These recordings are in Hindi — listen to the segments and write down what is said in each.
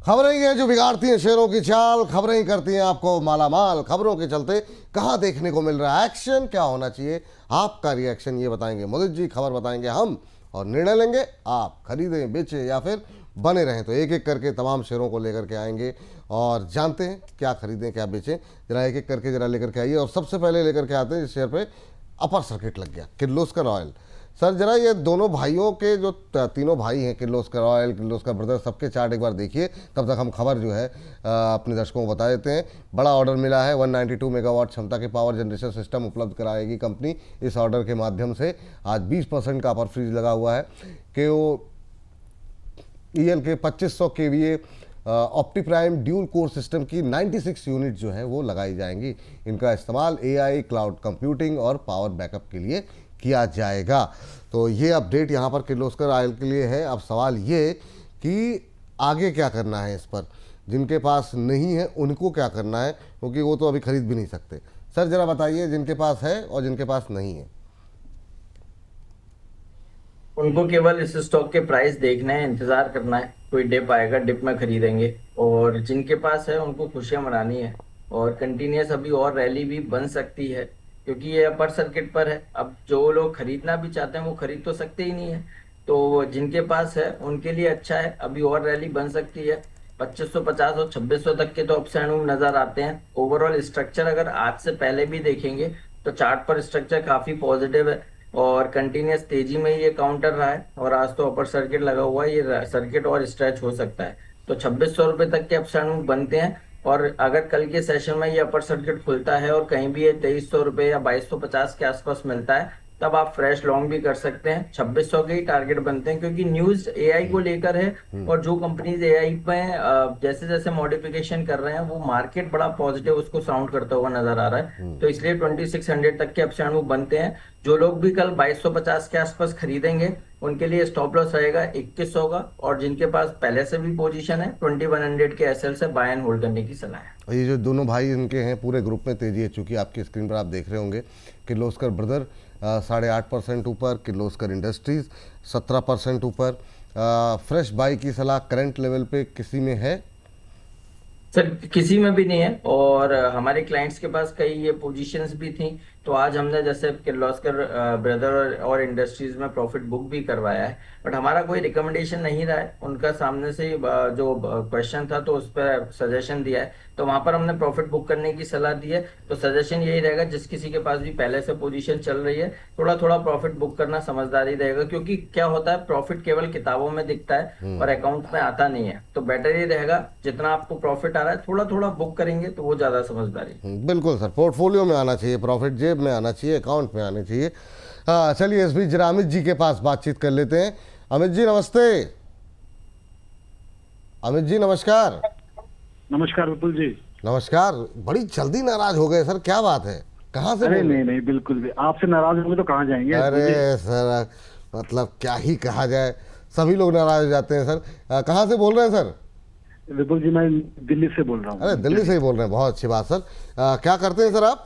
खबरें ही हैं जो बिगाड़ती हैं शेरों की चाल, खबरें ही करती हैं आपको मालामाल। खबरों के चलते कहाँ देखने को मिल रहा है एक्शन, क्या होना चाहिए आपका रिएक्शन, ये बताएंगे मोदी जी, खबर बताएंगे हम और निर्णय लेंगे आप। खरीदें, बेचें या फिर बने रहें। तो एक एक करके तमाम शेयरों को लेकर के आएंगे और जानते हैं क्या खरीदें क्या बेचें। जरा एक एक करके जरा लेकर के आइए। और सबसे पहले लेकर के आते हैं इस शेयर पे अपर सर्किट लग गया, किर्लोस्कर ऑयल। सर जरा ये दोनों भाइयों के जो तीनों भाई हैं, किर्लोस्कर ऑयल, किर्लोस्कर ब्रदर, सबके चार्ट एक बार देखिए। तब तक हम खबर जो है अपने दर्शकों को बता देते हैं। बड़ा ऑर्डर मिला है, 192 मेगावाट क्षमता के पावर जनरेशन सिस्टम उपलब्ध कराएगी कंपनी। इस ऑर्डर के माध्यम से आज 20% का अपर फ्रीज लगा हुआ है। KOEL के 2500 KVA Optiprime dual core system की 96 यूनिट जो है वो लगाई जाएंगी। इनका इस्तेमाल AI, क्लाउड कंप्यूटिंग और पावर बैकअप के लिए किया जाएगा। तो ये अपडेट यहाँ पर किर्लोस्कर ऑयल के लिए है। अब सवाल ये कि आगे क्या करना है इस पर, जिनके पास नहीं है उनको क्या करना है, क्योंकि वो तो अभी खरीद भी नहीं सकते। सर जरा बताइए, जिनके पास है और जिनके पास नहीं है। उनको केवल इस स्टॉक के प्राइस देखना है, इंतजार करना है, कोई डिप आएगा, डिप में खरीदेंगे। और जिनके पास है उनको खुशियां मनानी है। और कंटिन्यूस अभी और रैली भी बन सकती है, क्योंकि ये अपर सर्किट पर है। अब जो लोग खरीदना भी चाहते हैं वो खरीद तो सकते ही नहीं है। तो जिनके पास है उनके लिए अच्छा है, अभी और रैली बन सकती है। 2550 और 2600 तक के तो अप्स एंड मूव नजर आते हैं। ओवरऑल स्ट्रक्चर अगर आज से पहले भी देखेंगे तो चार्ट पर स्ट्रक्चर काफी पॉजिटिव है और कंटिन्यूस तेजी में ये काउंटर रहा है। और आज तो अपर सर्किट लगा हुआ है, ये सर्किट और स्ट्रेच हो सकता है। तो 2600 रुपए तक के अप्स एंड मूव बनते हैं। और अगर कल के सेशन में ये अपर सर्किट खुलता है और कहीं भी ये 2300 रुपए या 2250 के आसपास मिलता है, तब आप फ्रेश लॉन्ग भी कर सकते हैं। 2600 के ही टारगेट बनते हैं, क्योंकि न्यूज AI को लेकर है। और जो कंपनीज AI में जैसे जैसे मॉडिफिकेशन कर रहे हैं, वो मार्केट बड़ा पॉजिटिव उसको साउंड करता हुआ नजर आ रहा है। तो इसलिए 2600 तक के अप्स एंड मूव बनते हैं। जो लोग भी कल 2250 के आसपास खरीदेंगे उनके लिए स्टॉप लॉस रहेगा 2100 का। और जिनके पास पहले से भी पोजीशन है, 2100 के SL से बाय एंड होल्ड करने की सलाह है। और ये जो दोनों भाई इनके हैं, पूरे ग्रुप में तेजी है, चूंकि आपकी स्क्रीन पर आप देख रहे होंगे। किर्लोस्कर ब्रदर 8.5% ऊपर, किर्लोस्कर इंडस्ट्रीज 17% ऊपर। फ्रेश बाई की सलाह करंट लेवल पे किसी में है? सर किसी में भी नहीं है। और हमारे क्लाइंट्स के पास कई ये पोजीशंस भी थी, तो आज हमने जैसे किर्लोस्कर ब्रदर और इंडस्ट्रीज में प्रॉफिट बुक भी करवाया है। बट हमारा कोई रिकमेंडेशन नहीं रहा है, उनका सामने से जो क्वेश्चन था तो उस पर सजेशन दिया है, तो वहां पर हमने प्रॉफिट बुक करने की सलाह दी है। तो सजेशन यही रहेगा, जिस किसी के पास भी पहले से पोजीशन चल रही है, थोड़ा थोड़ा प्रॉफिट बुक करना समझदारी रहेगा। क्योंकि क्या होता है, प्रॉफिट केवल किताबों में दिखता है और अकाउंट में आता नहीं है। तो बेटर ही रहेगा, जितना आपको प्रॉफिट आ रहा है थोड़ा थोड़ा बुक करेंगे तो वो ज्यादा समझदारी। बिल्कुल सर, पोर्टफोलियो में आना चाहिए, प्रॉफिट जेब में आना चाहिए, अकाउंट में आनी चाहिए। हाँ चलिए, इस बीच जरा अमित जी के पास बातचीत कर लेते हैं। अमित जी नमस्ते। अमित जी नमस्कार। नमस्कार विपुल जी। नमस्कार। बड़ी जल्दी नाराज हो गए सर, क्या बात है, कहाँ से? अरे नहीं नहीं, बिल्कुल भी आपसे नाराज होंगे तो कहाँ जाएंगे। अरे सर, मतलब क्या ही कहा जाए, सभी लोग नाराज हो जाते हैं सर। कहाँ से बोल रहे हैं सर? विपुल जी मैं दिल्ली से बोल रहा हूँ। अरे दिल्ली से ही बोल रहे हैं, बहुत अच्छी बात सर। क्या करते हैं सर आप?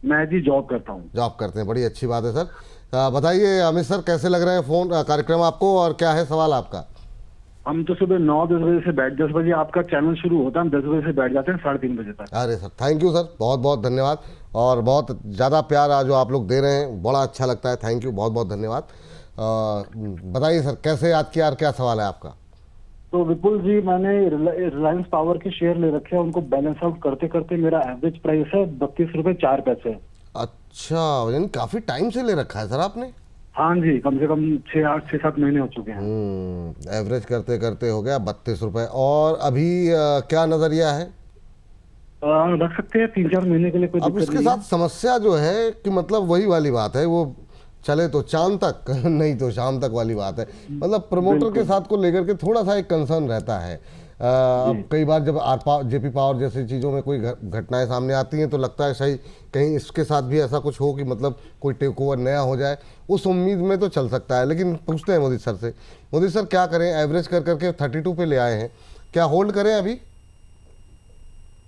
मैं जी जॉब करता हूँ। जॉब करते हैं, बड़ी अच्छी बात है सर। बताइए अमित सर, कैसे लग रहे हैं फोन कार्यक्रम आपको, और क्या है सवाल आपका? हम तो सुबह 9-10 बजे से 10 बजे आपका चैनल शुरू होता है, हम 10 बजे से बैठ जाते हैं 3:30 बजे तक। अरे सर थैंक यू सर, बहुत बहुत धन्यवाद। और बहुत ज़्यादा प्यार आज जो आप लोग दे रहे हैं, बड़ा अच्छा लगता है। थैंक यू, बहुत बहुत धन्यवाद। बताइए सर, कैसे याद किया और क्या सवाल है आपका? तो विपुल जी, मैंने रिलायंस पावर के शेयर ले रखे हैं, उनको बैलेंस आउट करते करते मेरा एवरेज प्राइस है 32 रुपए 4 पैसे। अच्छा, यानी काफ़ी टाइम से ले रखा है सर आपने? हाँ जी, कम से कम 6-7 महीने हो चुके हैं। एवरेज करते करते हो गया 32 रुपये। और अभी क्या नज़रिया है? रख सकते हैं 3-4 महीने के लिए, कोई अब दिक्कत इसके नहीं साथ समस्या जो है कि मतलब वही वाली बात है, वो चले तो चांद तक नहीं तो शाम तक वाली बात है। मतलब प्रमोटर के साथ को लेकर के थोड़ा सा एक कंसर्न रहता है। अब कई बार जब जेपी पावर जैसी चीज़ों में कोई घटनाएं सामने आती हैं तो लगता है सही कहीं इसके साथ भी ऐसा कुछ हो कि मतलब कोई टेक ओवर नया हो जाए, उस उम्मीद में तो चल सकता है। लेकिन पूछते हैं मोदी सर से, मोदी सर क्या करें, एवरेज कर करके 32 पे ले आए हैं, क्या होल्ड करें अभी?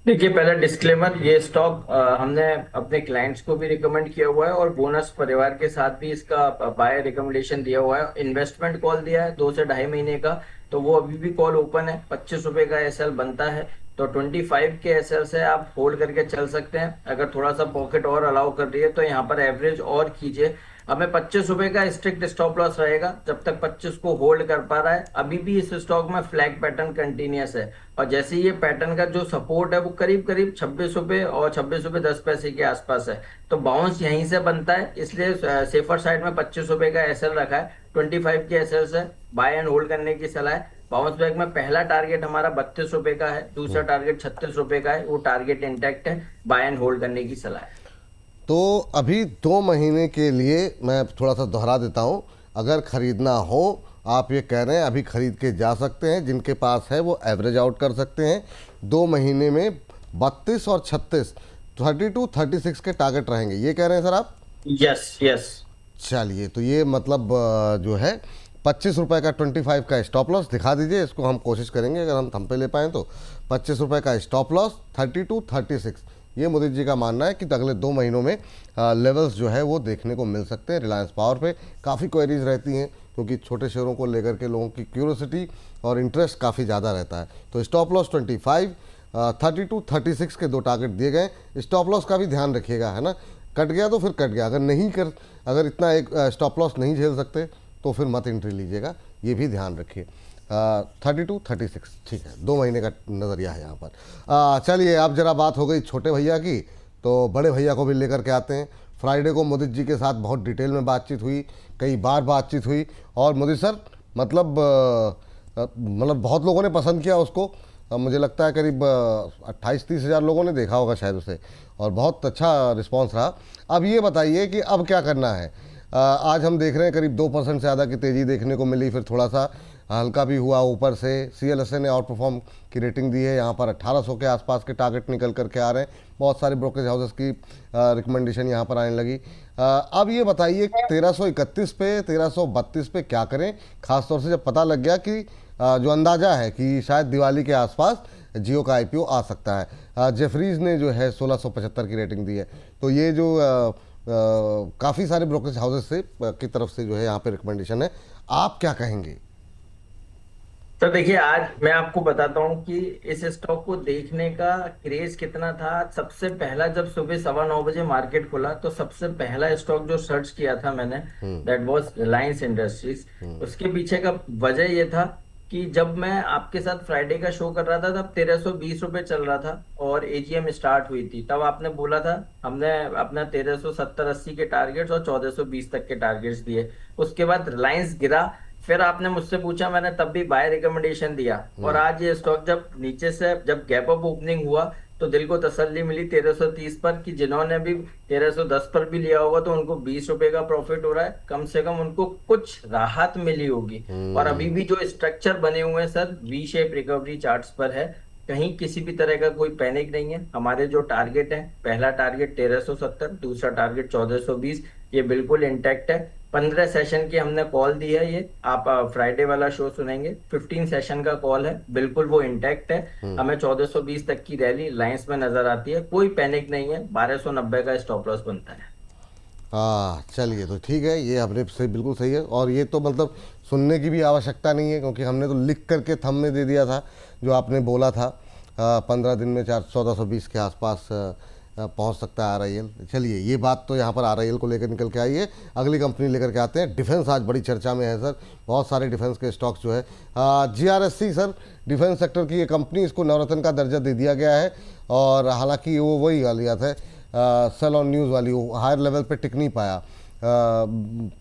देखिए, पहला डिस्क्लेमर, ये स्टॉक हमने अपने क्लाइंट्स को भी रिकमेंड किया हुआ है और बोनस परिवार के साथ भी इसका बाय रिकमेंडेशन दिया हुआ है। इन्वेस्टमेंट कॉल दिया है 2 से ढाई महीने का, तो वो अभी भी कॉल ओपन है। 25 रुपए का एसएल बनता है, तो 25 के एसएल से आप होल्ड करके चल सकते हैं। अगर थोड़ा सा पॉकेट और अलाउ कर रही है तो यहाँ पर एवरेज और कीजिए। हमें 25 रुपए का स्ट्रिक्ट स्टॉप लॉस रहेगा जब तक 25 को होल्ड कर पा रहा है। अभी भी इस स्टॉक में फ्लैग पैटर्न कंटिन्यूस है, और जैसे ये पैटर्न का जो सपोर्ट है वो करीब करीब 26 रुपए और 26 रुपए 10 पैसे के आसपास है, तो बाउंस यहीं से बनता है। इसलिए सेफर साइड में 25 रुपए का एसएल रखा है। 25 के एसएल से बाय एंड होल्ड करने की सलाह है। बाउंस बैक में पहला टारगेट हमारा 32 रुपए का है, दूसरा टारगेट 36 रुपए का है, वो टारगेट इंटैक्ट है। बाय एंड होल्ड करने की सलाह है। तो अभी 2 महीने के लिए मैं थोड़ा सा दोहरा देता हूँ, अगर ख़रीदना हो, आप ये कह रहे हैं अभी ख़रीद के जा सकते हैं, जिनके पास है वो एवरेज आउट कर सकते हैं। 2 महीने में 32 और 36, 32, 36 के टारगेट रहेंगे, ये कह रहे हैं सर आप? Yes yes. चलिए, तो ये मतलब जो है 25 रुपये का 25 का स्टॉप लॉस दिखा दीजिए, इसको हम कोशिश करेंगे अगर हम थंब पे ले पाएँ तो। 25 रुपये का स्टॉप लॉस, 32, 36, ये मोदी जी का मानना है कि अगले 2 महीनों में लेवल्स जो है वो देखने को मिल सकते हैं। रिलायंस पावर पे काफ़ी क्वेरीज रहती हैं, क्योंकि छोटे शेयरों को लेकर के लोगों की क्यूरोसिटी और इंटरेस्ट काफ़ी ज़्यादा रहता है। तो स्टॉप लॉस 25, 32, 36 के 2 टारगेट दिए गए। स्टॉप लॉस का भी ध्यान रखिएगा, है ना, कट गया तो फिर कट गया, अगर इतना एक स्टॉप लॉस नहीं झेल सकते तो फिर मत एंट्री लीजिएगा, ये भी ध्यान रखिए। 32, 36, ठीक है, 2 महीने का नज़रिया है यहाँ पर। चलिए, अब जरा बात हो गई छोटे भैया की, तो बड़े भैया को भी लेकर के आते हैं। फ्राइडे को मोदी जी के साथ बहुत डिटेल में बातचीत हुई, कई बार बातचीत हुई, और मोदी सर मतलब बहुत लोगों ने पसंद किया उसको। मुझे लगता है करीब 28-30 हज़ार लोगों ने देखा होगा शायद उसे, और बहुत अच्छा रिस्पांस रहा। अब ये बताइए कि अब क्या करना है? आज हम देख रहे हैं करीब 2% से ज़्यादा की तेज़ी देखने को मिली, फिर थोड़ा सा हल्का भी हुआ ऊपर से। CLSA ने आउट परफॉर्म की रेटिंग दी है, यहाँ पर 1800 के आसपास के टारगेट निकल करके आ रहे हैं। बहुत सारे ब्रोकरेज हाउसेस की रिकमेंडेशन यहाँ पर आने लगी। अब ये बताइए 1331 पे, 1332 पे क्या करें, खासतौर से जब पता लग गया कि जो अंदाज़ा है कि शायद दिवाली के आसपास जियो का IPO आ सकता है। जेफरीज ने जो है 1675 की रेटिंग दी है। तो ये जो काफ़ी सारे ब्रोकरेज हाउसेस से की तरफ से जो है यहाँ पे रिकमेंडेशन है, आप क्या कहेंगे? तो देखिए, आज मैं आपको बताता हूँ कि इस स्टॉक को देखने का क्रेज कितना था। सबसे पहला जब सुबह 9:15 मार्केट खुला तो सबसे पहला स्टॉक जो सर्च किया था मैंने, दैट वाज रिलायंस इंडस्ट्रीज। उसके पीछे का वजह ये था कि जब मैं आपके साथ फ्राइडे का शो कर रहा था तब 1320 रुपए चल रहा था और AGM स्टार्ट हुई थी। तब आपने बोला था, हमने अपना 1370-80 के टारगेट्स और 1420 तक के टारगेट्स दिए। उसके बाद रिलायंस गिरा, फिर आपने मुझसे पूछा, मैंने तब भी बाय रिकमेंडेशन दिया। और आज ये स्टॉक जब नीचे से जब गैप अप ओपनिंग हुआ तो दिल को तसल्ली मिली 1330 पर, कि जिन्होंने भी 1310 पर भी लिया होगा तो उनको 20 रुपए का प्रॉफिट हो रहा है, कम से कम उनको कुछ राहत मिली होगी। और अभी भी जो स्ट्रक्चर बने हुए हैं sir, V shape recovery charts पर है, कहीं किसी भी तरह का कोई पैनिक नहीं है। हमारे जो टारगेट है, पहला टारगेट 1370, दूसरा टारगेट 1420, ये बिल्कुल इंटैक्ट है। 15 सेशन की हमने कॉल दी है, ये आप फ्राइडे वाला शो सुनेंगे, 15 सेशन का कॉल है, बिल्कुल वो इंटैक्ट है। हमें 1420 तक की रैली लाइंस में नजर आती है, कोई पैनिक नहीं है। 1290 का स्टॉप लॉस बनता है। चलिए, तो ठीक है, ये हमने से बिल्कुल सही है, और ये तो मतलब सुनने की भी आवश्यकता नहीं है, क्योंकि हमने तो लिख करके थंब में दे दिया था जो आपने बोला था। 15 दिन में 1420 के आसपास पहुंच सकता है RIL। चलिए, ये बात तो यहाँ पर RIL को लेकर निकल के आई है। अगली कंपनी लेकर के आते हैं। डिफेंस आज बड़ी चर्चा में है सर, बहुत सारे डिफेंस के स्टॉक्स जो है। GRSC सर, डिफेंस सेक्टर की ये कंपनी, इसको नवरत्न का दर्जा दे दिया गया है, और हालांकि वो वही वाली बात है, सेल ऑन न्यूज़ वाली, वो हायर लेवल पे टिक नहीं पाया,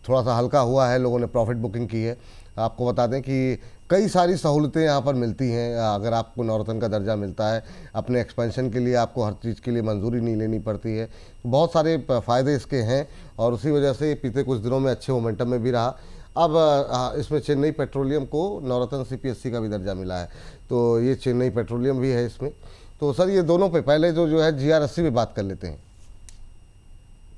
थोड़ा सा हल्का हुआ है, लोगों ने प्रॉफिट बुकिंग की है। आपको बता दें कि कई सारी सहूलतें यहाँ पर मिलती हैं। अगर आपको नवरत्न का दर्जा मिलता है, अपने एक्सपेंशन के लिए आपको हर चीज़ के लिए मंजूरी नहीं लेनी पड़ती है, बहुत सारे फ़ायदे इसके हैं, और उसी वजह से बीते कुछ दिनों में अच्छे मोमेंटम में भी रहा। अब इसमें चेन्नई पेट्रोलियम को नवरत्न CPSC का भी दर्जा मिला है, तो ये चेन्नई पेट्रोलियम भी है इसमें। तो सर, ये दोनों पे पहले जो है GRSC पे बात कर लेते हैं।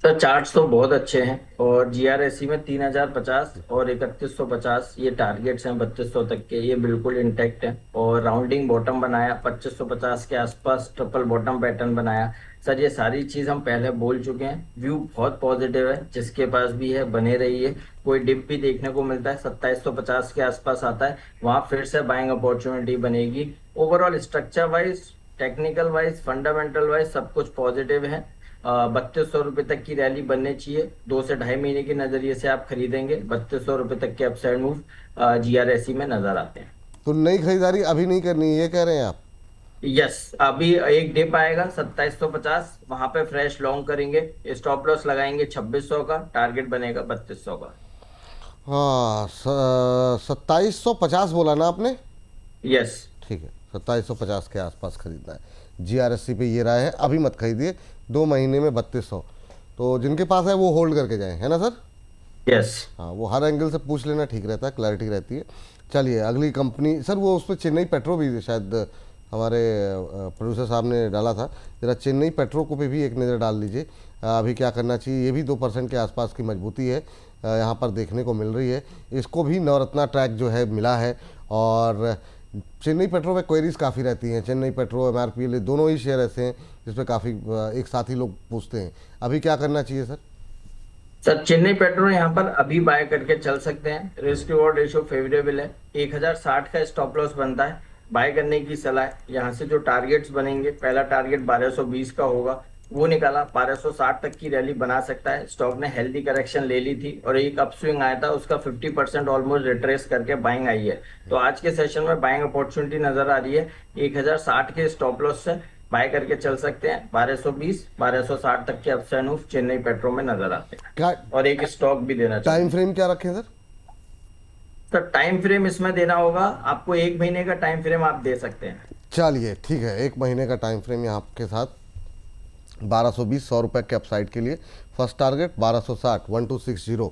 सर चार्ट्स तो बहुत अच्छे हैं और जीआरएससी में 3050 और 3150 ये टारगेट्स हैं 3200 तक के, ये बिल्कुल इंटैक्ट है। और राउंडिंग बॉटम बनाया 2550 के आसपास, ट्रिपल बॉटम पैटर्न बनाया। सर ये सारी चीज हम पहले बोल चुके हैं, व्यू बहुत पॉजिटिव है, जिसके पास भी है बने रहिए। कोई डिप भी देखने को मिलता है 2750 के आसपास आता है, वहां फिर से बाइंग अपॉर्चुनिटी बनेगी। Overall structure wise, technical wise, fundamental wise सब कुछ पॉजिटिव है। 3200 रुपये तक की रैली बननी चाहिए, 2 से ढाई महीने के नजरिए से आप खरीदेंगे 3200 रुपये तक के अपसाइड मूव जीआरएससी में नजर आते हैं। तो नई खरीदारी अभी नहीं करनी है, ये कह रहे हैं आप? यस, अभी एक डिप आएगा 2750, वहां पे फ्रेश लॉन्ग करेंगे, स्टॉप लॉस लगाएंगे 2600 का, टारगेट बनेगा 3200 का। हाँ, 2750 बोला ना आपने? यस। ठीक है, 2750 के आसपास खरीदना है। जीआरएससी पे ये राय है, अभी मत खरीदिए, 2 महीने में 3200। तो जिनके पास है वो होल्ड करके जाएं, है ना सर? यस। हाँ, वो हर एंगल से पूछ लेना ठीक रहता है, क्लैरिटी रहती है। चलिए अगली कंपनी सर, वो उस पर चेन्नई पेट्रो भी शायद हमारे प्रोड्यूसर साहब ने डाला था, ज़रा चेन्नई पेट्रो को पे भी एक नज़र डाल लीजिए। अभी क्या करना चाहिए, ये भी 2% के आसपास की मजबूती है यहाँ पर देखने को मिल रही है। इसको भी नवरत्ना ट्रैक जो है मिला है। और चेन्नई पेट्रो में क्वेरीज काफ़ी रहती हैं। चेन्नई पेट्रो, एमआरपीएल दोनों ही शेयर ऐसे हैं जिसपे काफ़ी एक साथ ही लोग पूछते हैं। अभी क्या करना चाहिए सर? सर चेन्नई पेट्रो यहाँ पर अभी बाय करके चल सकते हैं, रिस्क रिवॉर्ड रेशियो फेवरेबल है, 1060 का स्टॉप लॉस बनता है, बाय करने की सलाह है। यहाँ से जो टारगेट्स बनेंगे, पहला टारगेट 1220 का होगा, वो निकाला 1260 तक की रैली बना सकता है। स्टॉक ने हेल्दी करेक्शन ले ली थी और एक अपस्विंग आया था, उसका 50% ऑलमोस्ट रिट्रेस करके बाइंग आई है। तो आज के सेशन में बाइंग अपॉर्चुनिटी नजर आ रही है, 1060 के स्टॉप लॉस से बाय करके चल सकते हैं। 1220 1260 तक के अपसाइड मूव चेन्नई पेट्रो में नजर आते हैं। क्या और एक स्टॉक भी देना चाहिए। टाइम फ्रेम क्या रखें सर? सर टाइम फ्रेम इसमें देना होगा आपको, 1 महीने का टाइम फ्रेम आप दे सकते हैं। चलिए ठीक है, 1 महीने का टाइम फ्रेम यहाँ आपके साथ। 1220 100 रुपये के अपसाइड के लिए फर्स्ट टारगेट, 1260 1260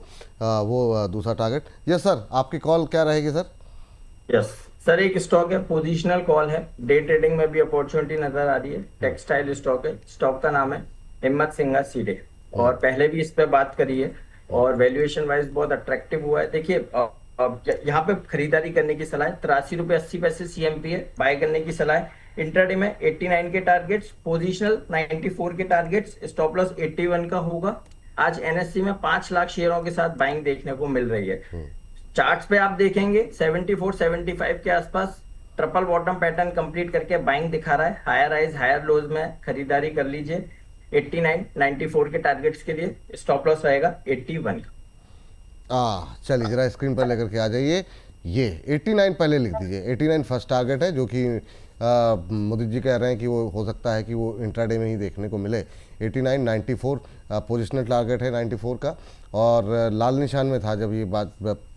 वो दूसरा टारगेट। यस सर, आपकी कॉल क्या रहेगी सर? यस सर, एक स्टॉक है, पोजिशनल कॉल है, डे ट्रेडिंग में भी अपॉर्चुनिटी नजर आ रही है, टेक्सटाइल स्टॉक है, स्टॉक का नाम है हिम्मत सिंघा सीडे, और पहले भी इस पे बात करी है और वैल्यूएशन वाइज बहुत अट्रैक्टिव हुआ है। देखिए अब यहाँ पे खरीदारी करने की सलाह है, 83 रुपये 80 पैसे CMP है, बाय करने की सलाह है। इंट्राडे में 89 के टारगेट्स, पोजिशनल 94 के टारगेट्स, स्टॉप लॉस 81 का होगा। आज NSE में 5 लाख शेयरों के साथ बाइंग देखने को मिल रही है। चार्ट्स पे आप देखेंगे 74 75 के आसपास ट्रिपल बॉटम पैटर्न कंप्लीट करके बाइंग दिखा रहा है। हायर हाइज हायर लोज में खरीदारी कर लीजिए। 89 94 के टारगेट्स के लिए स्टॉप लॉस रहेगा 81 का। चलिए जरा स्क्रीन पर लेकर के आ जाइए। ये 89 पहले लिख दीजिए, 89 फर्स्ट टारगेट है, जो कि मोदी जी कह रहे हैं कि वो हो सकता है कि वो इंट्राडे में ही देखने को मिले। 89 94 पोजिशनल टारगेट है 94 का, और लाल निशान में था जब ये बात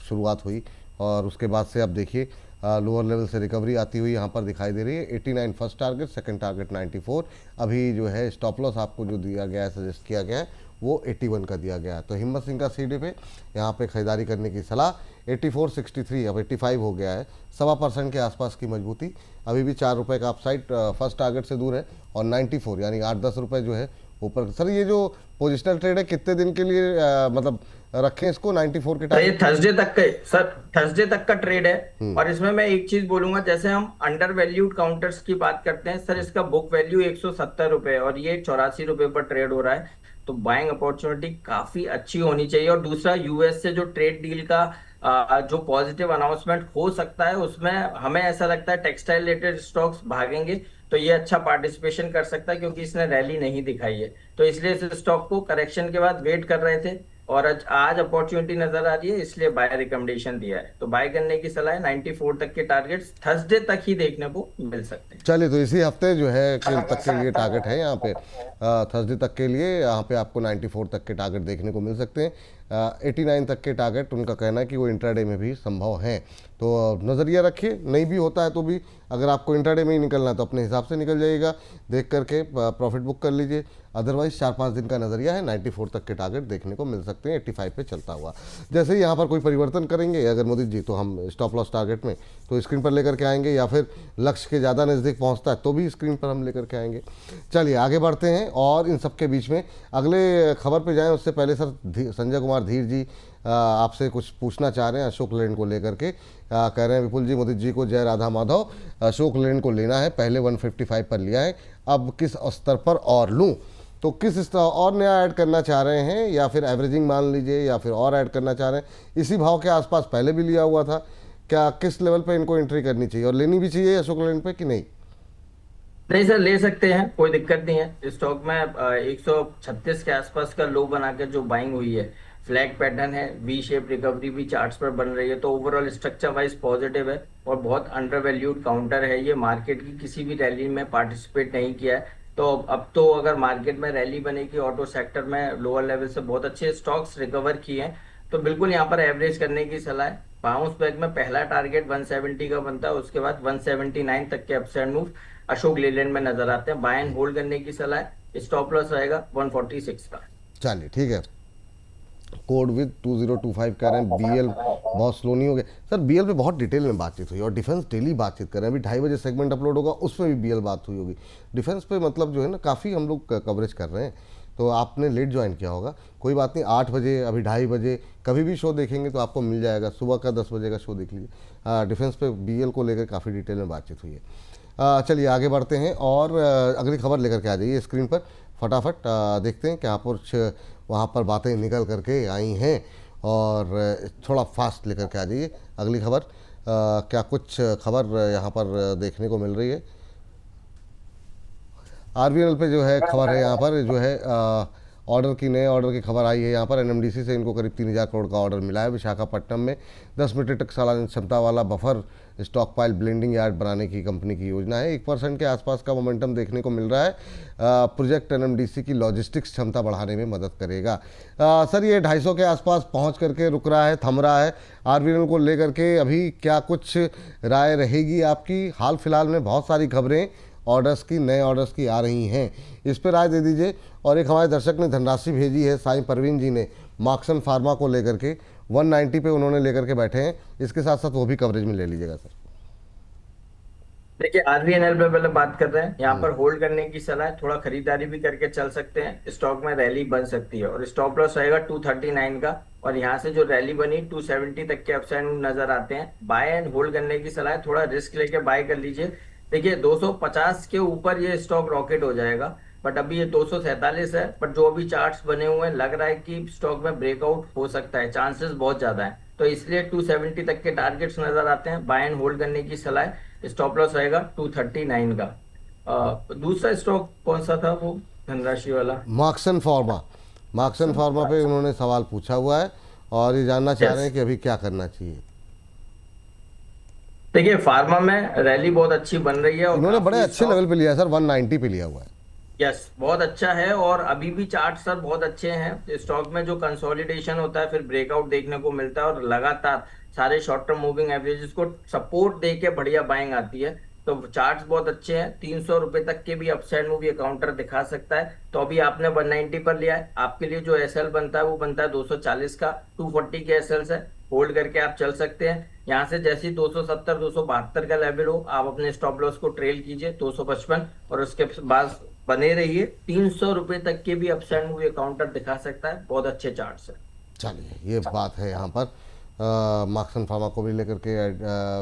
शुरुआत हुई, और उसके बाद से अब देखिए लोअर लेवल से रिकवरी आती हुई यहाँ पर दिखाई दे रही है। 89 फर्स्ट टारगेट, सेकंड टारगेट 94। अभी जो है स्टॉप लॉस आपको जो दिया गया है, सजेस्ट किया गया है, वो 81 का दिया गया है। तो हिम्मत सिंह का सीडी पे यहाँ पे खरीदारी करने की सलाह। 8463 अब 85 हो गया है, 1.25% के आसपास की मजबूती। अभी भी 4 रुपये का अपसाइड फर्स्ट टारगेट से दूर है, और 94 यानी 8-10 रुपये जो है ऊपर। सर ये जो पोजिशनल ट्रेड है कितने दिन के लिए मतलब रखें इसको 94 के टाइम? ये थर्सडे तक का सर, थर्सडे तक का ट्रेड है। और इसमें मैं एक चीज बोलूंगा, जैसे हम अंडर वैल्यूड काउंटर्स की बात करते हैं सर, इसका बुक वैल्यू 170 रुपए और ये 84 रुपए पर ट्रेड हो रहा है, तो बाइंग अपॉर्चुनिटी काफी अच्छी होनी चाहिए। और दूसरा, यूएस से जो ट्रेड डील का जो पॉजिटिव अनाउंसमेंट हो सकता है, उसमें हमें ऐसा लगता है टेक्सटाइल रिलेटेड स्टॉक्स भागेंगे, तो ये अच्छा पार्टिसिपेशन कर सकता है, क्योंकि इसने रैली नहीं दिखाई है। तो इसलिए इस स्टॉक को करेक्शन के बाद वेट कर रहे थे, और आज अपॉर्चुनिटी नजर आ रही है, इसलिए बाय रिकमेंडेशन दिया है। तो बाय करने की सलाह है, 94 तक के टारगेट्स थर्सडे तक ही देखने को मिल सकते हैं। चलिए, तो इसी हफ्ते जो है तक के लिए टारगेट है यहाँ पे, थर्सडे तक के लिए यहाँ पे आपको 94 तक के टारगेट देखने को मिल सकते हैं। 89 तक के टारगेट उनका कहना है कि वो इंट्राडे में भी संभव हैं। तो नज़रिया रखिए, नहीं भी होता है तो भी अगर आपको इंट्राडे में ही निकलना है तो अपने हिसाब से निकल जाइएगा, देख करके प्रॉफिट बुक कर लीजिए। अदरवाइज 4-5 दिन का नज़रिया है, 94 तक के टारगेट देखने को मिल सकते हैं 85 पे चलता हुआ। जैसे ही यहाँ पर कोई परिवर्तन करेंगे अगर मोदी जी, तो हम स्टॉप लॉस टारगेट में तो स्क्रीन पर लेकर के आएंगे, या फिर लक्ष्य के ज़्यादा नज़दीक पहुँचता है तो भी स्क्रीन पर हम लेकर के आएंगे। चलिए आगे बढ़ते हैं, और इन सब के बीच में अगले खबर पे जाएं उससे पहले सर संजय कुमार धीर जी आपसे कुछ पूछना चाह रहे हैं अशोक लेलैंड को लेकर के। कह रहे हैं विपुल जी, मोदी जी को जय राधा माधव, अशोक लेलैंड को लेना है, पहले 155 पर लिया है, अब किस स्तर पर और लूँ? तो किस स्तर और नया ऐड करना चाह रहे हैं, या फिर एवरेजिंग मान लीजिए, या फिर और ऐड करना चाह रहे हैं? इसी भाव के आसपास पहले भी लिया हुआ था, क्या किस लेवल पे इनको एंट्री करनी चाहिए और लेनी भी चाहिए अशोक लेलैंड पे कि नहीं? नहीं सर, ले सकते हैं, कोई दिक्कत नहीं है। स्टॉक में 136 के आसपास का लो बना के जो बाइंग हुई है, फ्लैग पैटर्न है, वी शेप रिकवरी भी चार्ट्स पर बन रही है, तो ओवरऑल स्ट्रक्चर वाइज पॉजिटिव है और बहुत अंडर वैल्यूड काउंटर है। ये मार्केट की किसी भी रैली में पार्टिसिपेट नहीं किया है, तो अब तो अगर मार्केट में रैली बनेगी, ऑटो सेक्टर में लोअर लेवल से बहुत अच्छे स्टॉक्स रिकवर किए हैं, तो बिल्कुल यहाँ पर एवरेज करने की सलाह है। बाउंस बैक में पहला टारगेट 170 का बनता है, उसके बाद 179 तक के अपसाइड मूव अशोक लेलैंड में नजर आते हैं। बाय एंड होल्ड करने की सलाह है, स्टॉप लॉस रहेगा 146 का। चलिए ठीक है। कोड विद 2025 कह रहे हैं बीएल बहुत स्लो नहीं हो गया सर। बीएल पे बहुत डिटेल में बातचीत हुई और डिफेंस डेली बातचीत कर रहे हैं। अभी 2:30 बजे सेगमेंट अपलोड होगा, उसमें भी बीएल बात हुई होगी। डिफेंस पे मतलब जो है ना काफ़ी हम लोग कवरेज कर रहे हैं, तो आपने लेट ज्वाइन किया होगा, कोई बात नहीं। 8 बजे, अभी 2:30 बजे कभी भी शो देखेंगे तो आपको मिल जाएगा। सुबह का 10 बजे का शो देख लीजिए। डिफेंस पे बीएल को लेकर काफ़ी डिटेल में बातचीत हुई है। चलिए आगे बढ़ते हैं और अगली खबर लेकर के आ जाइए स्क्रीन पर फटाफट। देखते हैं क्या कुछ वहाँ पर बातें निकल करके आई हैं, और थोड़ा फास्ट लेकर के आ जाइए अगली खबर। क्या कुछ खबर यहाँ पर देखने को मिल रही है? आरबीएल पे जो है खबर है, यहाँ पर जो है ऑर्डर की, नए ऑर्डर की खबर आई है। यहाँ पर एनएमडीसी से इनको करीब 3000 करोड़ का ऑर्डर मिला है। विशाखापट्टनम में 10 मीट्रिक टन सालाना क्षमता वाला buffer stock pile blending yard बनाने की कंपनी की योजना है। 1% के आसपास का मोमेंटम देखने को मिल रहा है। प्रोजेक्ट एनएमडीसी की लॉजिस्टिक्स क्षमता बढ़ाने में मदद करेगा। सर ये 250 के आसपास पहुँच करके रुक रहा है, थम रहा है। आरबीएल को लेकर के अभी क्या कुछ राय रहेगी आपकी? हाल फिलहाल में बहुत सारी खबरें ऑर्डर्स की, नए ऑर्डर्स की आ रही हैं, इस पर राय दे दीजिए। और एक हमारे दर्शक ने धनराशि भेजी है, साईं परवीन जी ने, मार्क्सन फार्मा को लेकर के 190 पे उन्होंने लेकर के बैठे हैं। इसके साथ साथ वो भी कवरेज में ले लीजिएगा सर। देखिए आरबीएनएल पे पहले बात कर रहे हैं, यहाँ पर होल्ड करने की सलाह है, थोड़ा खरीदारी भी करके चल सकते हैं। स्टॉक में रैली बन सकती है और स्टॉप लॉस रहेगा 239 का, और यहाँ से जो रैली बनी 270 तक के अपसाइड नजर आते हैं। बाय एंड होल्ड करने की सलाह है, थोड़ा रिस्क लेके बाय कर लीजिए। देखिए 250 के ऊपर ये स्टॉक रॉकेट हो जाएगा, बट अभी ये 247 है, बट जो अभी चार्ट्स बने हुए हैं लग रहा है कि स्टॉक में ब्रेकआउट हो सकता है, चांसेस बहुत ज्यादा है, तो इसलिए 270 तक के टारगेट्स नजर आते हैं। बाय एंड होल्ड करने की सलाह है, स्टॉप लॉस रहेगा 239 का। दूसरा स्टॉक कौन सा था वो धनराशि वाला? मार्क्सन फार्मा। मार्क्सन फार्मा पे उन्होंने सवाल पूछा हुआ है और ये जानना चाह रहे हैं कि अभी क्या करना चाहिए। देखिए फार्मा में रैली बहुत अच्छी बन रही है और उन्होंने बड़े अच्छे लेवल पे लिया है सर, 190 पे लिया हुआ है। यस, बहुत अच्छा है और अभी भी चार्ट सर बहुत अच्छे हैं। स्टॉक में जो कंसोलिडेशन होता है फिर ब्रेकआउट देखने को मिलता है और लगातार सारे शॉर्ट टर्म मूविंग एवरेजेस को सपोर्ट दे के बढ़िया बाइंग आती है, तो चार्ट्स बहुत अच्छे हैं। 300 रुपए तक के भी अपसाइड मूव ये काउंटर दिखा सकता है। तो अभी आपने 190 पर लिया है, आपके लिए जो एसएल बनता है वो बनता है 240 का, 240 के एसएल है, होल्ड करके आप चल सकते हैं। यहाँ से जैसे 270 272 का लेवल हो, आप अपने स्टॉप लॉस को ट्रेल कीजिए 255 और उसके बाद बने रहिए। 300 रुपए तक के भी अपसाइड मूव ये काउंटर दिखा सकता है, बहुत अच्छे चार्ट्स है। चलिए ये बात है यहाँ पर। मार्क्सन फार्मा को भी लेकर के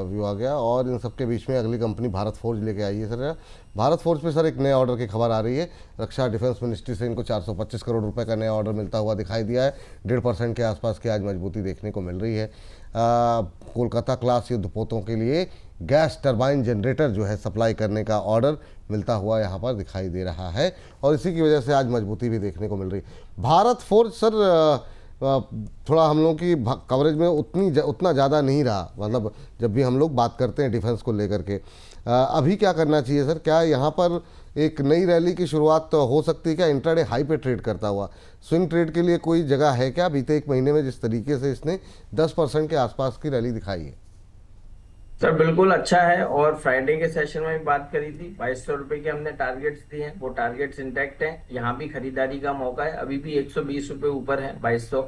व्यू आ गया, और इन सबके बीच में अगली कंपनी भारत फोर्ज लेके आई है सर। भारत फोर्ज पे सर एक नए ऑर्डर की खबर आ रही है। रक्षा डिफेंस मिनिस्ट्री से इनको 425 करोड़ रुपए का नया ऑर्डर मिलता हुआ दिखाई दिया है। 1.5% के आसपास की आज मजबूती देखने को मिल रही है। कोलकाता क्लास युद्धपोतों के लिए गैस टरबाइन जनरेटर जो है सप्लाई करने का ऑर्डर मिलता हुआ यहाँ पर दिखाई दे रहा है, और इसी की वजह से आज मजबूती भी देखने को मिल रही है। भारत फोर्ज सर थोड़ा हम लोगों की कवरेज में उतना ज़्यादा नहीं रहा, मतलब जब भी हम लोग बात करते हैं डिफेंस को लेकर के। अभी क्या करना चाहिए सर? क्या यहाँ पर एक नई रैली की शुरुआत तो हो सकती है क्या इंट्राडे हाई पे ट्रेड करता हुआ? स्विंग ट्रेड के लिए कोई जगह है क्या? बीते एक महीने में जिस तरीके से इसने 10% के आसपास की रैली दिखाई है। सर बिल्कुल अच्छा है, और फ्राइडे के सेशन में भी बात करी थी, 2200 रुपए के हमने टारगेट्स दिए हैं, वो टारगेट्स इंटैक्ट हैं। यहाँ भी खरीदारी का मौका है, अभी भी 120 रुपए ऊपर है 2200,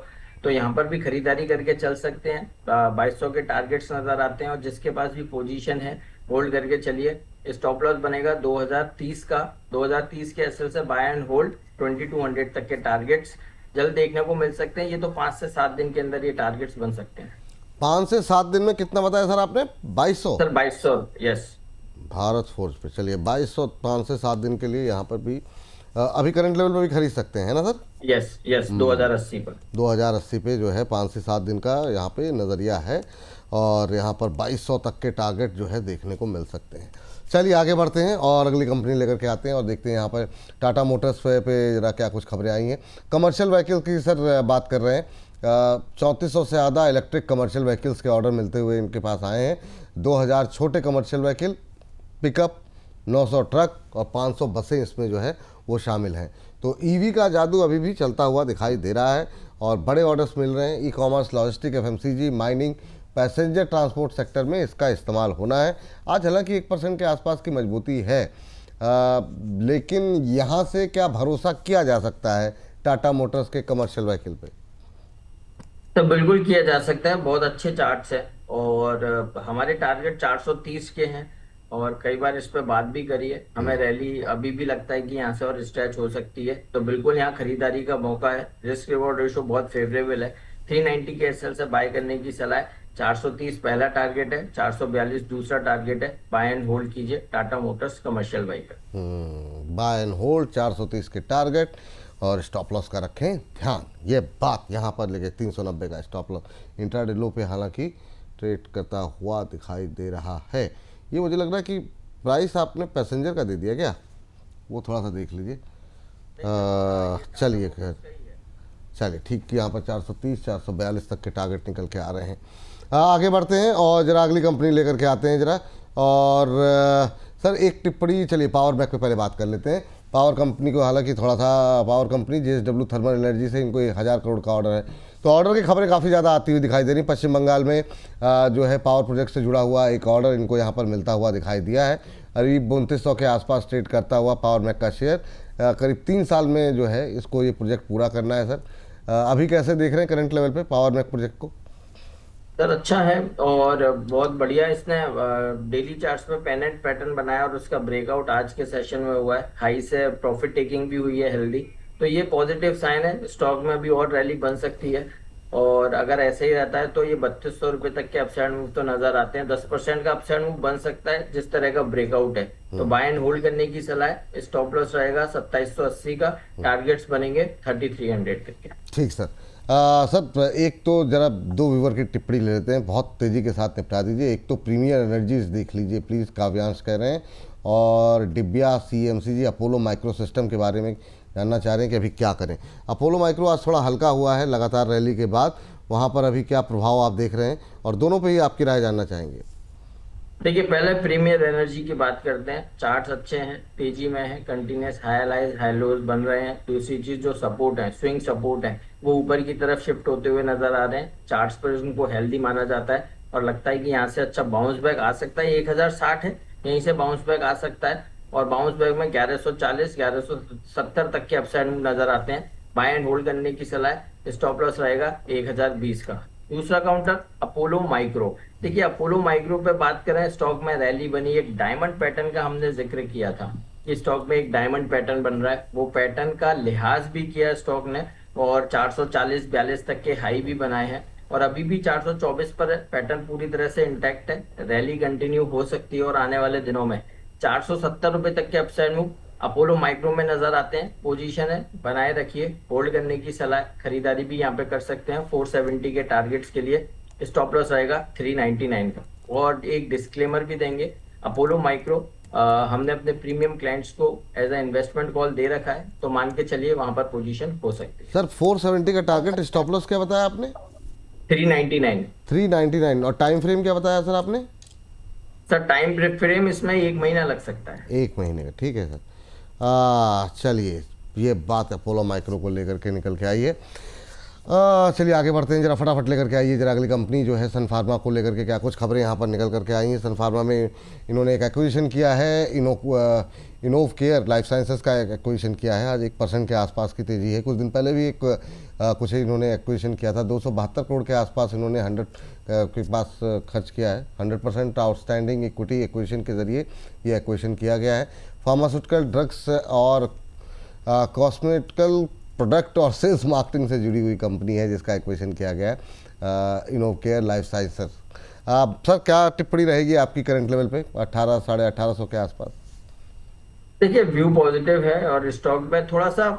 तो यहाँ पर भी खरीदारी करके चल सकते हैं। 2200 के टारगेट्स नजर आते हैं, और जिसके पास भी पोजीशन है होल्ड करके चलिए। स्टॉप लॉस बनेगा 2030 का, 2030 के एसएल से बाय एंड होल्ड 2200 तक के टारगेट्स जल्द देखने को मिल सकते हैं। ये तो 5 से 7 दिन के अंदर ये टारगेट्स बन सकते हैं। 5 से 7 दिन में कितना बताया सर आपने? 2200? Sir 2200, yes. भारत फोर्स पे चलिए 2200 5 से 7 दिन के लिए यहाँ पर भी अभी करंट लेवल पर भी खरीद सकते हैं, है ना सर? यस यस, 2080 पर। 2080 पे जो है 5 से 7 दिन का यहाँ पे नज़रिया है, और यहाँ पर 2200 तक के टारगेट जो है देखने को मिल सकते हैं। चलिए आगे बढ़ते हैं और अगली कंपनी लेकर के आते हैं और देखते हैं यहाँ पर टाटा मोटर्स पे जरा क्या कुछ खबरें आई हैं। कमर्शियल व्हीकल की सर बात कर रहे हैं। 3400 से ज़्यादा इलेक्ट्रिक कमर्शियल व्हीकल्स के ऑर्डर मिलते हुए इनके पास आए हैं। 2000 छोटे कमर्शियल व्हीकल, पिकअप, 900 ट्रक और 500 बसें इसमें जो है वो शामिल हैं। तो ईवी का जादू अभी भी चलता हुआ दिखाई दे रहा है और बड़े ऑर्डर्स मिल रहे हैं। E commerce, logistic, FMCG, mining, passenger transport sector में इसका इस्तेमाल होना है। आज हालांकि 1% के आसपास की मजबूती है, लेकिन यहाँ से क्या भरोसा किया जा सकता है टाटा मोटर्स के कमर्शियल व्हीकल पे? तो बिल्कुल किया जा सकता है, बहुत अच्छे चार्ट्स है, और हमारे टारगेट 430 के हैं, और कई बार इस पे बात भी करी है। हमें रैली अभी भी लगता है कि यहाँ से और स्ट्रेच हो सकती है, तो बिल्कुल यहाँ खरीदारी का मौका है। रिस्क रिवॉर्ड रेशो बहुत फेवरेबल है। 390 के एसएल से बाय करने की सलाह है। 430 पहला टारगेट है, 442 दूसरा टारगेट है। बाय एंड होल्ड कीजिए Tata Motors commercial vehicle. Buy and hold 430 के टारगेट, और स्टॉप लॉस का रखें ध्यान। ये बात यहाँ पर लेके 390 का स्टॉप लॉस इंट्राडे लो पे हालांकि ट्रेड करता हुआ दिखाई दे रहा है। ये मुझे लग रहा है कि प्राइस आपने पैसेंजर का दे दिया क्या? वो थोड़ा सा देख लीजिए। चलिए खैर, चलिए ठीक कि यहाँ पर 430 442 तक के टारगेट निकल के आ रहे हैं। आगे बढ़ते हैं और ज़रा अगली कंपनी लेकर के आते हैं ज़रा। और सर एक टिप्पणी, चलिए पावर बैक पे पहले बात कर लेते हैं। पावर कंपनी को हालांकि थोड़ा सा, power company JSW thermal energy से इनको 1000 करोड़ का ऑर्डर है, तो ऑर्डर की खबरें काफ़ी ज़्यादा आती हुई दिखाई दे रही। पश्चिम बंगाल में जो है पावर प्रोजेक्ट से जुड़ा हुआ एक ऑर्डर इनको यहाँ पर मिलता हुआ दिखाई दिया है। करीब 3200 के आसपास ट्रेड करता हुआ पावर मैक का शेयर, करीब 3 साल में जो है इसको ये प्रोजेक्ट पूरा करना है। सर अभी कैसे देख रहे हैं करंट लेवल पे पावर मैक प्रोजेक्ट को? सर अच्छा है, और बहुत बढ़िया। इसने डेली चार्ट्स में पेनेंट पैटर्न बनाया, और उसका ब्रेकआउट आज के सेशन में हुआ है। हाई से प्रॉफिट टेकिंग भी हुई है हेल्दी, तो ये पॉजिटिव साइन है। स्टॉक में भी और रैली बन सकती है, और अगर ऐसे ही रहता है तो ये 3200 रुपए तक के अपसाइड मूव तो नजर आते हैं। 10% का अपसाइड मूव बन सकता है जिस तरह का ब्रेकआउट है, तो बाय एंड होल्ड करने की सलाह है। स्टॉप लॉस रहेगा 2780 का, टारगेट्स बनेंगे 3300 तक के। ठीक सर। सर एक तो जरा 2 व्यूवर की टिप्पणी ले लेते हैं, बहुत तेज़ी के साथ निपटा दीजिए। एक तो प्रीमियर एनर्जीज देख लीजिए प्लीज़, काव्यांश कह रहे हैं, और डिब्या सीएमसीजी अपोलो माइक्रो सिस्टम के बारे में जानना चाह रहे हैं कि अभी क्या करें। अपोलो माइक्रो आज थोड़ा हल्का हुआ है लगातार रैली के बाद, वहाँ पर अभी क्या प्रभाव आप देख रहे हैं, और दोनों पे ही आपकी राय जानना चाहेंगे। देखिए पहले प्रीमियर एनर्जी की बात करते हैं। चार्ट्स अच्छे हैं, तेजी में है, कंटिन्यूस हाई हाई लोज बन रहे हैं। दूसरी चीज जो सपोर्ट है, स्विंग सपोर्ट है, वो ऊपर की तरफ शिफ्ट होते हुए नजर आ रहे हैं। चार्ट्स पर उनको हेल्दी माना जाता है, और लगता है कि यहाँ से अच्छा बाउंस बैक आ सकता है। 1060 है, यहीं से बाउंस बैक आ सकता है, और बाउंस बैक में 1140 1170 तक के अपसाइड नजर आते हैं। बाय एंड होल्ड करने की सलाह। स्टॉप लॉस रहेगा 1020 का। दूसरा काउंटर अपोलो माइक्रो। देखिए अपोलो माइक्रो पे बात करें, स्टॉक में रैली बनी, एक डायमंड पैटर्न का हमने जिक्र किया था कि स्टॉक में एक डायमंड पैटर्न बन रहा है। वो पैटर्न का लिहाज भी किया स्टॉक ने, और 440-42 तक के हाई भी बनाए हैं, और अभी भी 424 पर है। पैटर्न पूरी तरह से इंटैक्ट है, रैली कंटिन्यू हो सकती है, और आने वाले दिनों में 470 रुपए तक के अपसाइड मूव अपोलो माइक्रो में नजर आते हैं। पोजीशन है, बनाए रखिए, होल्ड करने की सलाह। खरीदारी भी यहाँ पे कर सकते हैं 470 के टारगेट्स के लिए। स्टॉप लॉस रहेगा 399 का। और एक डिस्क्लेमर भी देंगे, अपोलो माइक्रो हमने अपने प्रीमियम क्लाइंट्स को एज ए इन्वेस्टमेंट कॉल दे रखा है, तो मान के चलिए वहां पर पोजीशन हो सकती है। सर 470 का टारगेट, स्टॉप लॉस क्या बताया आपने? 399। और टाइम फ्रेम क्या बताया सर आपने? सर टाइम फ्रेम इसमें 1 महीना लग सकता है। 1 महीने का, ठीक है सर। चलिए, ये बात अपोलो माइक्रो को लेकर के निकल के आई है। चलिए आगे बढ़ते हैं, जरा फटाफट लेकर के आइए जरा अगली कंपनी जो है सन फार्मा को लेकर के क्या कुछ खबरें यहाँ पर निकल करके आई हैं। सन फार्मा में इन्होंने एक एक्विजिशन किया है, इनोव केयर लाइफ साइंसेज का एक एक्विजिशन किया है। आज 1% के आसपास की तेज़ी है। कुछ दिन पहले भी कुछ इन्होंने एक्विजिशन किया था, 272 करोड़ के आसपास इन्होंने 100 के पास खर्च किया है। 100% आउटस्टैंडिंग इक्विटी एक्विजिशन के ज़रिए ये एक्विजिशन किया गया है। फार्मास्यूटिकल ड्रग्स और कॉस्मेटिकल प्रोडक्ट और सेल्स मार्केटिंग से जुड़ी हुई कंपनी है जिसका एक्विजिशन किया गया है, इनोव केयर लाइफ साइंसेज। सर क्या टिप्पणी रहेगी आपकी करंट लेवल पे 18 साढ़े 1800 के आसपास? देखिए, व्यू पॉजिटिव है और स्टॉक में थोड़ा सा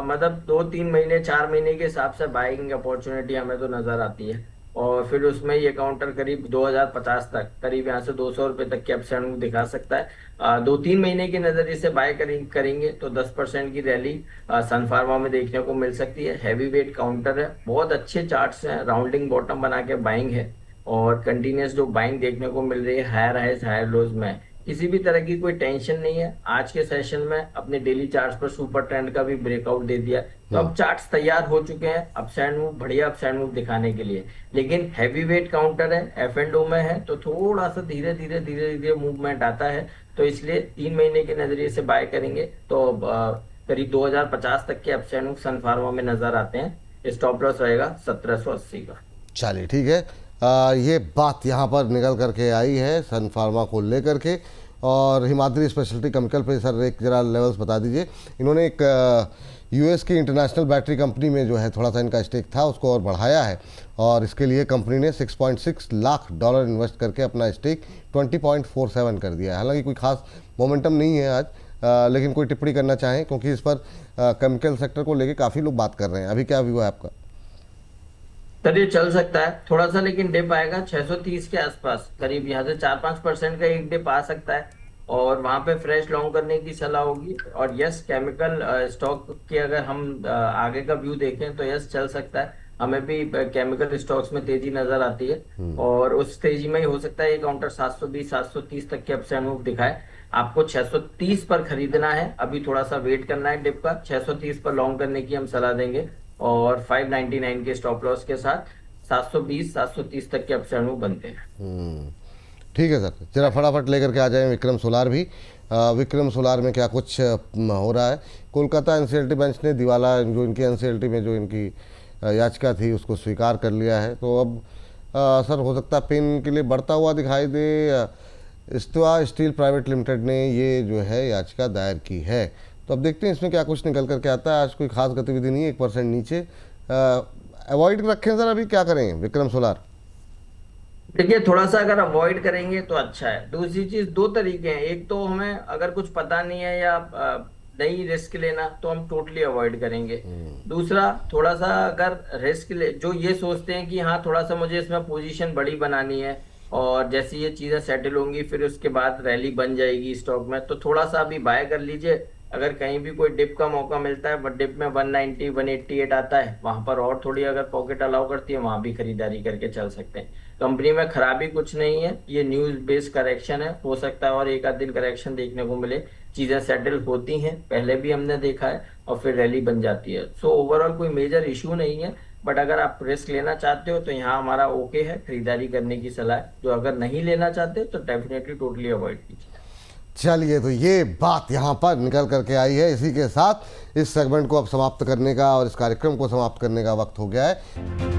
मतलब 2-3 महीने 4 महीने के हिसाब से बाइंग अपॉर्चुनिटी हमें तो नजर आती है। और फिर उसमें ये काउंटर करीब 2050 तक, करीब यहाँ से 200 रुपए तक के अपसाइड मूव दिखा सकता है। 2-3 महीने के नजरिए से बाय करेंगे तो 10% की रैली सन फार्मा में देखने को मिल सकती है। हैवी वेट काउंटर है, बहुत अच्छे चार्ट्स हैं, राउंडिंग बॉटम बना के बाइंग है और कंटिन्यूस जो बाइंग देखने को मिल रही है हायर हाइज हायर लोज में। किसी भी तरह की कोई टेंशन नहीं है। आज के सेशन में अपने डेली चार्ट्स पर सुपर ट्रेंड का भी ब्रेकआउट दे दिया, तो अब चार्ट्स तैयार हो चुके हैं अपसाइड मूव, बढ़िया अपसाइड मूव दिखाने के लिए। लेकिन हैवी वेट काउंटर है, F&O में है, तो थोड़ा सा धीरे धीरे मूवमेंट आता है। तो इसलिए 3 महीने के नजरिए से बाय करेंगे तो करीब 2050 तक के अपसाइड मूव सन फार्मा में नजर आते हैं। स्टॉप लॉस रहेगा 1780 का। चलिए ठीक है, ये बात यहाँ पर निकल करके आई है सन फार्मा को लेकर के। और हिमाद्री स्पेशलिटी केमिकल पे सर एक जरा लेवल्स बता दीजिए। इन्होंने एक यूएस की इंटरनेशनल बैटरी कंपनी में जो है थोड़ा सा इनका स्टेक था उसको और बढ़ाया है और इसके लिए कंपनी ने $6.6 लाख इन्वेस्ट करके अपना स्टेक 20.47 कर दिया है। हालांकि कोई खास मोमेंटम नहीं है आज, लेकिन कोई टिप्पणी करना चाहें क्योंकि इस पर केमिकल सेक्टर को लेकर काफ़ी लोग बात कर रहे हैं। अभी क्या व्यू है आपका? सर ये चल सकता है थोड़ा सा, लेकिन डिप आएगा 630 के आसपास, करीब यहाँ से 4-5% का एक डिप आ सकता है और वहां पे फ्रेश लॉन्ग करने की सलाह होगी। और यस, केमिकल स्टॉक की अगर हम आगे का व्यू देखें तो यस चल सकता है। हमें भी केमिकल स्टॉक्स में तेजी नजर आती है और उस तेजी में ही हो सकता है ये काउंटर 720-730 तक के अपसाइड मूव दिखाए। आपको 630 पर खरीदना है, अभी थोड़ा सा वेट करना है डिप का। 630 पर लॉन्ग करने की हम सलाह देंगे और 599 के स्टॉप लॉस के साथ 720-730 तक के अपसाइड मूव बनते हैं। ठीक है सर, जरा फटाफट लेकर के आ जाएं विक्रम सोलार भी। विक्रम सोलार में क्या कुछ हो रहा है? कोलकाता एनसीएलटी बेंच ने दिवाला जो इनकी एनसीएलटी में जो इनकी याचिका थी उसको स्वीकार कर लिया है। तो अब सर हो सकता है पेन के लिए बढ़ता हुआ दिखाई दे। इस्तवा स्टील प्राइवेट लिमिटेड ने ये जो है याचिका दायर की है, तो अब देखते हैं इसमें क्या कुछ निकल करके आता है। आज कोई खास गतिविधि नहीं है, 1% नीचे अवॉइड रखें सर। अभी क्या करें विक्रम सोलार? देखिए, थोड़ा सा अगर अवॉइड करेंगे तो अच्छा है। दूसरी चीज, 2 तरीके हैं। एक तो हमें अगर कुछ पता नहीं है या नहीं रिस्क लेना तो हम टोटली अवॉइड करेंगे। दूसरा, थोड़ा सा अगर रिस्क ले, जो ये सोचते हैं कि हाँ थोड़ा सा मुझे इसमें पोजीशन बड़ी बनानी है और जैसे ये चीजें सेटल होंगी फिर उसके बाद रैली बन जाएगी स्टॉक में, तो थोड़ा सा अभी बाय कर लीजिए। अगर कहीं भी कोई डिप का मौका मिलता है, बट डिप में 190 188 आता है, वहां पर और थोड़ी अगर पॉकेट अलाउ करती है वहां भी खरीदारी करके चल सकते हैं। कंपनी में खराबी कुछ नहीं है, ये न्यूज बेस्ड करेक्शन है, हो सकता है और एक आध दिन करेक्शन देखने को मिले। चीजें सेटल होती हैं, पहले भी हमने देखा है, और फिर रैली बन जाती है। सो ओवरऑल कोई मेजर इशू नहीं है, बट अगर आप रिस्क लेना चाहते हो तो यहाँ हमारा ओके है, खरीदारी करने की सलाह है। जो अगर नहीं लेना चाहते तो डेफिनेटली टोटली अवॉइड कीजिए। चलिए, तो ये बात यहाँ पर निकल करके आई है। इसी के साथ इस सेगमेंट को अब समाप्त करने का और इस कार्यक्रम को समाप्त करने का वक्त हो गया है।